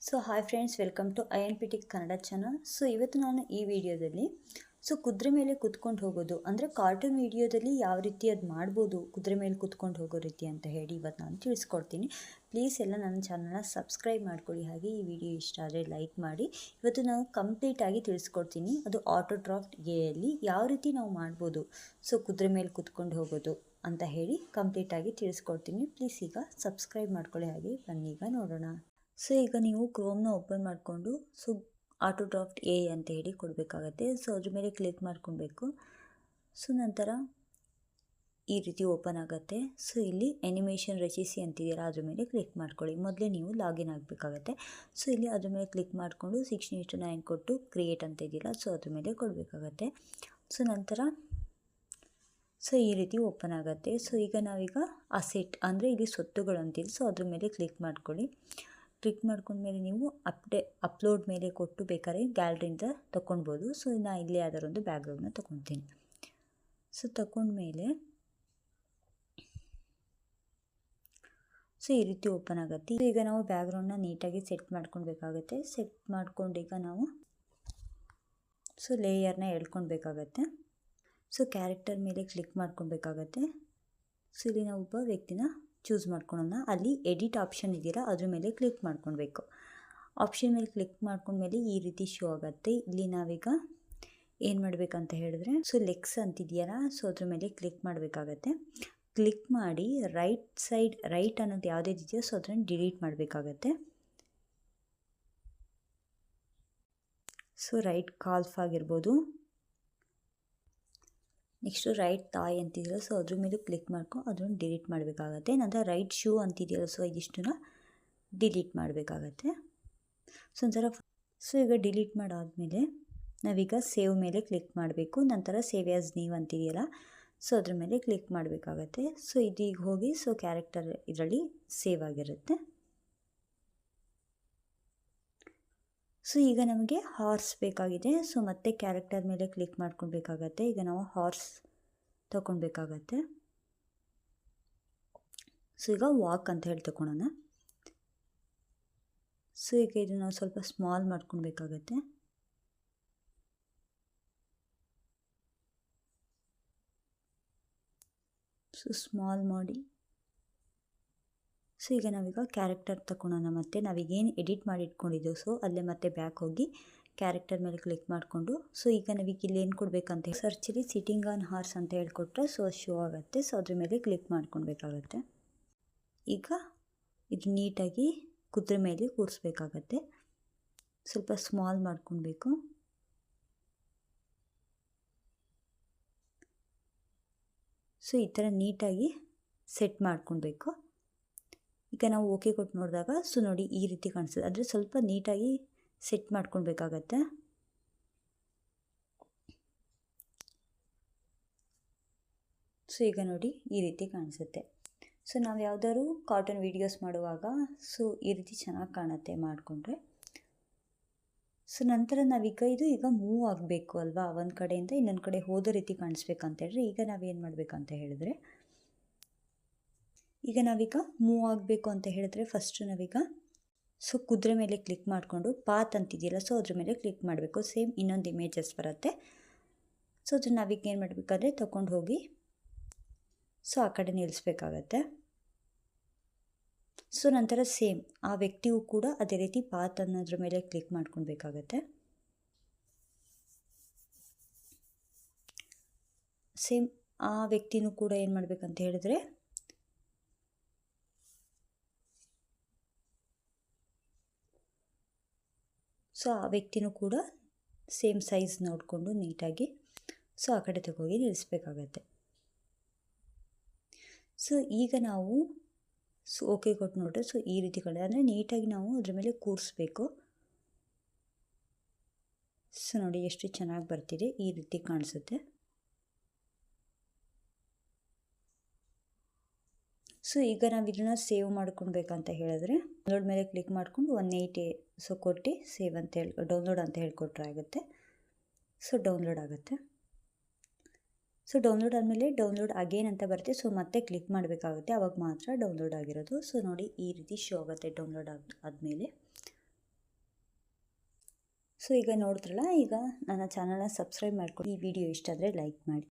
So hi friends, welcome to INPT Kannada channel. So ಇವತ್ತು ನಾನು ಈ ವಿಡಿಯೋದಲ್ಲಿ ಕುದುರೆ ಮೇಲೆ ಕುತ್ಕೊಂಡು ಹೋಗೋದು ಅಂದರೆ ಕಾರ್ಟೂನ್ ವಿಡಿಯೋದಲ್ಲಿ ಯಾವ ರೀತಿ ಅದು ಮಾಡ್ಬೋದು, ಕುದುರೆ ಮೇಲೆ ಕುತ್ಕೊಂಡು ಹೋಗೋ ರೀತಿ ಅಂತ ಹೇಳಿ ಇವತ್ತು ನಾನು ತಿಳಿಸ್ಕೊಡ್ತೀನಿ. ಪ್ಲೀಸ್ ಎಲ್ಲ ನನ್ನ ಚಾನಲ್ನ ಸಬ್ಸ್ಕ್ರೈಬ್ ಮಾಡ್ಕೊಳ್ಳಿ, ಹಾಗೆ ಈ ವಿಡಿಯೋ ಇಷ್ಟ ಆದರೆ ಲೈಕ್ ಮಾಡಿ. ಇವತ್ತು ನಾವು ಕಂಪ್ಲೀಟಾಗಿ ತಿಳಿಸ್ಕೊಡ್ತೀನಿ, ಅದು ಆಟೋಡ್ರಾಫ್ಟ್ ಎಯಲ್ಲಿ ಯಾವ ರೀತಿ ನಾವು ಮಾಡ್ಬೋದು, ಕುದುರೆ ಮೇಲೆ ಕುತ್ಕೊಂಡು ಹೋಗೋದು ಅಂತ ಹೇಳಿ ಕಂಪ್ಲೀಟಾಗಿ ತಿಳಿಸ್ಕೊಡ್ತೀನಿ. ಪ್ಲೀಸ್ ಈಗ ಸಬ್ಸ್ಕ್ರೈಬ್ ಮಾಡ್ಕೊಳ್ಳಿ, ಹಾಗೆ ಬನ್ನಿ ಈಗ ನೋಡೋಣ. ಈಗ ನೀವು ಕ್ರೋಮ್ನ ಓಪನ್ ಮಾಡಿಕೊಂಡು ಆಟೋಡ್ರಾಫ್ಟ್ ಎ ಅಂತ ಹೇಳಿ ಕೊಡಬೇಕಾಗತ್ತೆ. ಅದ್ರ ಮೇಲೆ ಕ್ಲಿಕ್ ಮಾಡ್ಕೊಬೇಕು. ನಂತರ ಈ ರೀತಿ ಓಪನ್ ಆಗುತ್ತೆ. ಇಲ್ಲಿ ಎನಿಮೇಷನ್ ರಚಿಸಿ ಅಂತಿದೆಯಲ್ಲ, ಅದ್ರ ಮೇಲೆ ಕ್ಲಿಕ್ ಮಾಡ್ಕೊಳ್ಳಿ. ಮೊದಲೇ ನೀವು ಲಾಗಿನ್ ಆಗಬೇಕಾಗತ್ತೆ. ಇಲ್ಲಿ ಅದ್ರ ಮೇಲೆ ಕ್ಲಿಕ್ ಮಾಡಿಕೊಂಡು 16:9 ಕೊಟ್ಟು ಕ್ರಿಯೇಟ್ ಅಂತ ಇದೆಯಲ್ಲ, ಅದ್ರ ಮೇಲೆ ಕೊಡಬೇಕಾಗತ್ತೆ. ನಂತರ ಈ ರೀತಿ ಓಪನ್ ಆಗುತ್ತೆ. ಈಗ ನಾವೀಗ ಅಸೆಟ್ ಅಂದರೆ ಇಲ್ಲಿ ಸೊತ್ತುಗಳು ಅಂತಿದೆ, ಅದ್ರ ಮೇಲೆ ಕ್ಲಿಕ್ ಮಾಡ್ಕೊಳ್ಳಿ. ಕ್ಲಿಕ್ ಮಾಡ್ಕೊಂಡ್ಮೇಲೆ ನೀವು ಅಪ್ಲೋಡ್ ಮೇಲೆ ಕೊಟ್ಟು ಬೇಕಾದ್ರೆ ಗ್ಯಾಲರಿಯಿಂದ ತೊಗೊಳ್ಬೋದು. ನಾನು ಇಲ್ಲೇ ಯಾವ್ದಾರು ಒಂದು ಬ್ಯಾಕ್ಗ್ರೌಂಡನ್ನ ತೊಗೊತೀನಿ. ತಗೊಂಡ್ಮೇಲೆ ಈ ರೀತಿ ಓಪನ್ ಆಗುತ್ತೆ. ಈಗ ನಾವು ಬ್ಯಾಕ್ಗ್ರೌಂಡನ್ನ ನೀಟಾಗಿ ಸೆಟ್ ಮಾಡ್ಕೊಳ್ಬೇಕಾಗತ್ತೆ. ಸೆಟ್ ಮಾಡ್ಕೊಂಡು ಈಗ ನಾವು ಲೇಯರ್ನ ಎಳ್ಕೊಳ್ಬೇಕಾಗತ್ತೆ. ಕ್ಯಾರೆಕ್ಟರ್ ಮೇಲೆ ಕ್ಲಿಕ್ ಮಾಡ್ಕೊಳ್ಬೇಕಾಗತ್ತೆ. ಇಲ್ಲಿ ನಾವು ಒಬ್ಬ ವ್ಯಕ್ತಿನ ಚೂಸ್ ಮಾಡ್ಕೊಳ್ಳೋಣ. ಅಲ್ಲಿ ಎಡಿಟ್ ಆಪ್ಷನ್ ಇದೆಯಲ್ಲ, ಅದ್ರ ಮೇಲೆ ಕ್ಲಿಕ್ ಮಾಡ್ಕೊಳ್ಬೇಕು. ಆಪ್ಷನ್ ಮೇಲೆ ಕ್ಲಿಕ್ ಮಾಡ್ಕೊಂಡ್ಮೇಲೆ ಈ ರೀತಿ ಶೋ ಆಗುತ್ತೆ. ಇಲ್ಲಿ ನಾವೀಗ ಏನು ಮಾಡಬೇಕಂತ ಹೇಳಿದ್ರೆ ಲೆಕ್ಸ್ ಅಂತಿದೆಯಲ್ಲ, ಅದ್ರ ಮೇಲೆ ಕ್ಲಿಕ್ ಮಾಡಬೇಕಾಗತ್ತೆ. ಕ್ಲಿಕ್ ಮಾಡಿ ರೈಟ್ ಅನ್ನೋದು ಯಾವುದಿದೆಯೋ ಅದನ್ನು ಡಿಲೀಟ್ ಮಾಡಬೇಕಾಗತ್ತೆ. ರೈಟ್ ಕಾಲ್ಫ್ ಆಗಿರ್ಬೋದು. ನೆಕ್ಸ್ಟು ರೈಟ್ ತಾಯಿ ಅಂತಿದೆಯಲ್ಲ, ಅದ್ರ ಮೇಲೆ ಕ್ಲಿಕ್ ಮಾಡ್ಕೊಂಡು ಅದನ್ನು ಡಿಲೀಟ್ ಮಾಡಬೇಕಾಗತ್ತೆ. ನಂತರ ರೈಟ್ ಶೂ ಅಂತಿದೆಯಲ್ಲ, ಇದಿಷ್ಟನ್ನ ಡಿಲೀಟ್ ಮಾಡಬೇಕಾಗತ್ತೆ. ಒಂಥರ ಈಗ ಡಿಲೀಟ್ ಮಾಡಾದಮೇಲೆ ನಾವೀಗ ಸೇವ್ ಮೇಲೆ ಕ್ಲಿಕ್ ಮಾಡಬೇಕು. ನಂತರ ಸೇವ್ ಆ್ಯಸ್ ನ್ಯೂ ಅಂತಿದೆಯಲ್ಲ, ಅದ್ರ ಮೇಲೆ ಕ್ಲಿಕ್ ಮಾಡಬೇಕಾಗತ್ತೆ. ಇದೀಗ ಹೋಗಿ ಕ್ಯಾರೆಕ್ಟರ್ ಇದರಲ್ಲಿ ಸೇವ್ ಆಗಿರುತ್ತೆ. ಈಗ ನಮಗೆ ಹಾರ್ಸ್ ಬೇಕಾಗಿದೆ. ಮತ್ತೆ ಕ್ಯಾರೆಕ್ಟರ್ ಮೇಲೆ ಕ್ಲಿಕ್ ಮಾಡ್ಕೊಳ್ಬೇಕಾಗತ್ತೆ. ಈಗ ನಾವು ಹಾರ್ಸ್ ತಗೊಳ್ಬೇಕಾಗತ್ತೆ. ಈಗ ವಾಕ್ ಅಂತ ಹೇಳಿ ತಗೊಳ್ಳೋಣ. ಈಗ ಇದು ನಾವು ಸ್ವಲ್ಪ ಸ್ಮಾಲ್ ಮಾಡ್ಕೊಳ್ಬೇಕಾಗತ್ತೆ. ಸ್ಮಾಲ್ ಮಾಡಿ ಈಗ ನಾವೀಗ ಕ್ಯಾರೆಕ್ಟರ್ ತಗೊಳ್ಳೋಣ. ಮತ್ತು ನಾವೀಗೇನು ಎಡಿಟ್ ಮಾಡಿ ಇಟ್ಕೊಂಡಿದ್ದೆವು ಅಲ್ಲೇ ಮತ್ತೆ ಬ್ಯಾಕ್ ಹೋಗಿ ಕ್ಯಾರೆಕ್ಟರ್ ಮೇಲೆ ಕ್ಲಿಕ್ ಮಾಡಿಕೊಂಡು ಈಗ ನಾವೀಗ ಇಲ್ಲಿ ಏನು ಕೊಡಬೇಕಂತ ಸರ್ಚಲ್ಲಿ ಸಿಟ್ಟಿಂಗ್ ಆನ್ ಹಾರ್ಸ್ ಅಂತ ಹೇಳ್ಕೊಟ್ರೆ ಶೋ ಆಗುತ್ತೆ. ಅದ್ರ ಮೇಲೆ ಕ್ಲಿಕ್ ಮಾಡ್ಕೊಳ್ಬೇಕಾಗತ್ತೆ. ಈಗ ಇದು ನೀಟಾಗಿ ಕುದುರೆ ಮೇಲೆ ಕೂರಿಸ್ಬೇಕಾಗತ್ತೆ. ಸ್ವಲ್ಪ ಸ್ಮಾಲ್ ಮಾಡ್ಕೊಳ್ಬೇಕು. ಈ ಥರ ನೀಟಾಗಿ ಸೆಟ್ ಮಾಡ್ಕೊಳ್ಬೇಕು. ಈಗ ನಾವು ಓಕೆ ಕೊಟ್ಟು ನೋಡಿದಾಗ ನೋಡಿ ಈ ರೀತಿ ಕಾಣಿಸ್ತದೆ. ಆದರೆ ಸ್ವಲ್ಪ ನೀಟಾಗಿ ಸೆಟ್ ಮಾಡ್ಕೊಳ್ಬೇಕಾಗತ್ತೆ. ಈಗ ನೋಡಿ ಈ ರೀತಿ ಕಾಣಿಸುತ್ತೆ. ನಾವು ಯಾವ್ದಾದ್ರು ಕಾರ್ಟೂನ್ ವೀಡಿಯೋಸ್ ಮಾಡುವಾಗ ಈ ರೀತಿ ಚೆನ್ನಾಗಿ ಕಾಣುತ್ತೆ ಮಾಡಿಕೊಂಡ್ರೆ. ನಂತರ ನಾವೀಗ ಈಗ ಮೂವ್ ಆಗಬೇಕು ಅಲ್ವಾ, ಒಂದು ಕಡೆಯಿಂದ ಇನ್ನೊಂದು ಕಡೆ ಹೋದ ರೀತಿ ಕಾಣಿಸ್ಬೇಕಂತ ಹೇಳಿದ್ರೆ ಈಗ ನಾವೇನು ಮಾಡಬೇಕಂತ ಹೇಳಿದ್ರೆ ಈಗ ನಾವೀಗ ಮೂವ್ ಆಗಬೇಕು ಅಂತ ಹೇಳಿದ್ರೆ ಫಸ್ಟು ನಾವೀಗ ಕುದುರೆ ಮೇಲೆ ಕ್ಲಿಕ್ ಮಾಡಿಕೊಂಡು ಪಾತ್ ಅಂತಿದೆಯಲ್ಲ, ಅದ್ರ ಮೇಲೆ ಕ್ಲಿಕ್ ಮಾಡಬೇಕು. ಸೇಮ್ ಇನ್ನೊಂದು ಇಮೇಜಸ್ ಬರುತ್ತೆ. ಅದನ್ನ ನಾವೀಗ ಏನು ಮಾಡಬೇಕಾದ್ರೆ ತೊಗೊಂಡು ಹೋಗಿ ಆ ಕಡೆ ನಿಲ್ಲಿಸ್ಬೇಕಾಗತ್ತೆ. ನಂತರ ಸೇಮ್ ಆ ವ್ಯಕ್ತಿಗೂ ಕೂಡ ಅದೇ ರೀತಿ ಪಾತ್ ಅನ್ನೋದ್ರ ಮೇಲೆ ಕ್ಲಿಕ್ ಮಾಡ್ಕೊಳ್ಬೇಕಾಗತ್ತೆ. ಸೇಮ್ ಆ ವ್ಯಕ್ತಿನೂ ಕೂಡ ಏನು ಮಾಡಬೇಕಂತ ಹೇಳಿದ್ರೆ ಆ ವ್ಯಕ್ತಿನೂ ಕೂಡ ಸೇಮ್ ಸೈಜ್ ನೋಡಿಕೊಂಡು ನೀಟಾಗಿ ಆ ಕಡೆ ತಗೋಗಿ ನಿಲ್ಲಿಸ್ಬೇಕಾಗತ್ತೆ. ಈಗ ನಾವು ಓಕೆ ಕೊಟ್ಟು ನೋಡ್ರೆ ಈ ರೀತಿ ಕಡೆ ಅಂದರೆ ನೀಟಾಗಿ ನಾವು ಅದ್ರ ಮೇಲೆ ಕೂರಿಸ್ಬೇಕು. ನೋಡಿ ಎಷ್ಟು ಚೆನ್ನಾಗಿ ಬರ್ತಿದೆ, ಈ ರೀತಿ ಕಾಣಿಸುತ್ತೆ. ಈಗ ನಾವು ಇದನ್ನು ಸೇವ್ ಮಾಡ್ಕೊಳ್ಬೇಕಂತ ಹೇಳಿದ್ರೆ ಡೌನ್ಲೋಡ್ ಮೇಲೆ ಕ್ಲಿಕ್ ಮಾಡ್ಕೊಂಡು 180 ಕೊಟ್ಟು ಸೇವ್ ಅಂತ ಹೇಳಿ ಡೌನ್ಲೋಡ್ ಅಂತ ಹೇಳಿಕೊಟ್ರೆ ಆಗುತ್ತೆ. ಡೌನ್ಲೋಡ್ ಆಗುತ್ತೆ. ಡೌನ್ಲೋಡ್ ಆದಮೇಲೆ ಡೌನ್ಲೋಡ್ ಅಗೇನ್ ಅಂತ ಬರುತ್ತೆ. ಮತ್ತೆ ಕ್ಲಿಕ್ ಮಾಡಬೇಕಾಗುತ್ತೆ, ಆವಾಗ ಮಾತ್ರ ಡೌನ್ಲೋಡ್ ಆಗಿರೋದು. ನೋಡಿ ಈ ರೀತಿ ಶೋ ಆಗುತ್ತೆ ಡೌನ್ಲೋಡ್ ಆದಮೇಲೆ. ಸೊ ಈಗ ನೋಡಿದ್ರಲ್ಲ, ಈಗ ನನ್ನ ಚಾನಲ್ನ ಸಬ್ಸ್ಕ್ರೈಬ್ ಮಾಡ್ಕೊಂಡು ಈ ವಿಡಿಯೋ ಇಷ್ಟ ಆದರೆ ಲೈಕ್ ಮಾಡಿ.